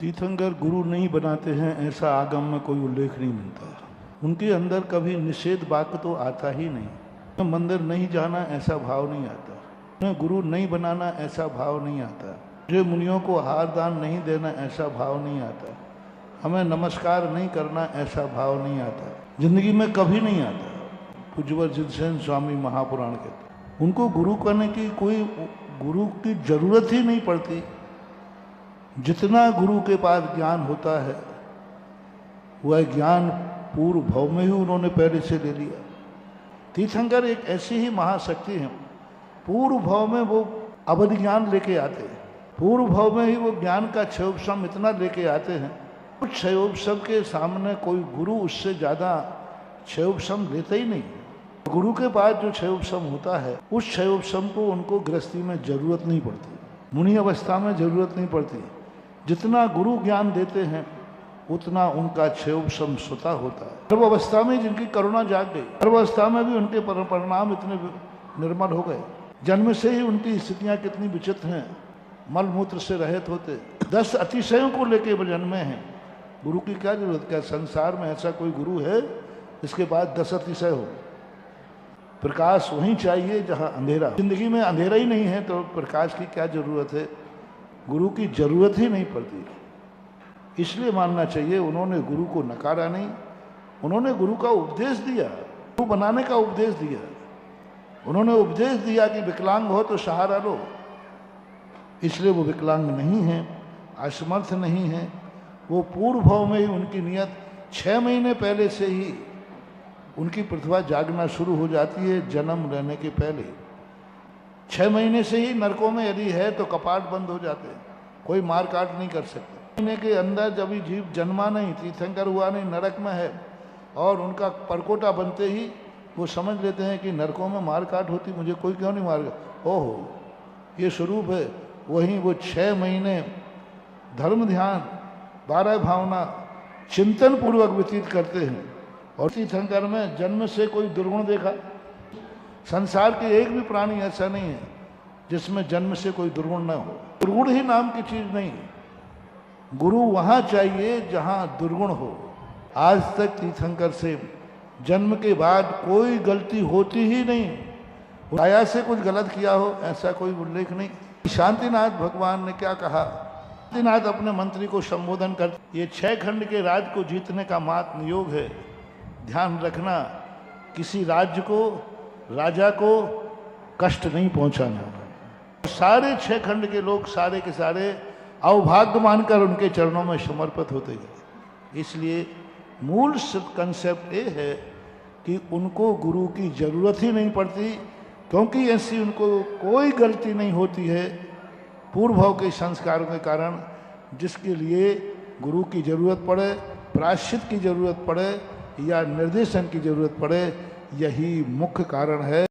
तीर्थंकर गुरु नहीं बनाते हैं ऐसा आगम में कोई उल्लेख नहीं मिलता। उनके अंदर कभी निषेध वाक्य तो आता ही नहीं। मंदिर नहीं जाना ऐसा भाव नहीं आता, उन्हें गुरु नहीं बनाना ऐसा भाव नहीं आता, मुझे मुनियों को हार दान नहीं देना ऐसा भाव नहीं आता, हमें नमस्कार नहीं करना ऐसा भाव नहीं आता, जिंदगी में कभी नहीं आता। पूज्यवर जितसेन स्वामी महापुराण कहते उनको गुरु करने की कोई गुरु की जरूरत ही नहीं पड़ती। जितना गुरु के पास ज्ञान होता है वह ज्ञान पूर्व भाव में ही उन्होंने पहले से ले लिया। तीर्थंकर एक ऐसी ही महाशक्ति है, पूर्व भाव में वो अवधि ज्ञान लेके आते हैं, पूर्व भाव में ही वो ज्ञान का क्षयोपशम इतना लेके आते हैं, उस क्षयोपशम के सामने कोई गुरु उससे ज़्यादा क्षयोपशम लेता ही नहीं। गुरु के पास जो क्षयोपशम होता है उस क्षयोपशम को उनको गृहस्थी में जरूरत नहीं पड़ती, मुनि अवस्था में जरूरत नहीं पड़ती। जितना गुरु ज्ञान देते हैं उतना उनका क्षयोपशम स्वतः होता है। गर्भ अवस्था में जिनकी करुणा जाग गई, गर्भ अवस्था में भी उनके परिणाम इतने निर्मल हो गए। जन्म से ही उनकी स्थितियां कितनी विचित्र हैं, मल मूत्र से रहित होते 10 अतिशयों को लेके वो जन्मे हैं। गुरु की क्या जरूरत, क्या संसार में ऐसा कोई गुरु है इसके बाद 10 अतिशय हो? प्रकाश वहीं चाहिए जहां अंधेरा। जिंदगी में अंधेरा ही नहीं है तो प्रकाश की क्या जरूरत है? गुरु की जरूरत ही नहीं पड़ती। इसलिए मानना चाहिए उन्होंने गुरु को नकारा नहीं, उन्होंने गुरु का उपदेश दिया, गुरु बनाने का उपदेश दिया। उन्होंने उपदेश दिया कि विकलांग हो तो सहारा लो, इसलिए वो विकलांग नहीं है, असमर्थ नहीं है। वो पूर्व भाव में ही उनकी नियत 6 महीने पहले से ही उनकी प्रतिभा जागना शुरू हो जाती है। जन्म रहने के पहले 6 महीने से ही नरकों में यदि है तो कपाट बंद हो जाते हैं, कोई मार काट नहीं कर सकता। महीने के अंदर जब ही जीव जन्मा नहीं, तीर्थंकर हुआ नहीं, नरक में है, और उनका परकोटा बनते ही वो समझ लेते हैं कि नरकों में मार काट होती, मुझे कोई क्यों नहीं मार गया। ओहो, ये स्वरूप है। वहीं वो 6 महीने धर्म ध्यान 12 भावना चिंतन पूर्वक व्यतीत करते हैं। और तीर्थंकर में जन्म से कोई दुर्गुण देखा? संसार के एक भी प्राणी ऐसा नहीं है जिसमें जन्म से कोई दुर्गुण न हो। दुर्गुण ही नाम की चीज नहीं, गुरु वहां चाहिए जहां दुर्गुण हो। आज तक तीर्थंकर से जन्म के बाद कोई गलती होती ही नहीं। आया से कुछ गलत किया हो ऐसा कोई उल्लेख नहीं। शांतिनाथ भगवान ने क्या कहा? शांतिनाथ अपने मंत्री को संबोधन कर, ये 6 खंड के राज को जीतने का मात नियोग है। ध्यान रखना, किसी राज्य को, राजा को कष्ट नहीं पहुंचाना। सारे 6 खंड के लोग सारे के सारे अवभाग्य मानकर उनके चरणों में समर्पित होते गए। इसलिए मूल कंसेप्ट ये है कि उनको गुरु की जरूरत ही नहीं पड़ती, क्योंकि ऐसी उनको कोई गलती नहीं होती है पूर्व भाव के संस्कारों के कारण, जिसके लिए गुरु की जरूरत पड़े, प्रायश्चित की जरूरत पड़े या निर्देशन की जरूरत पड़े। यही मुख्य कारण है।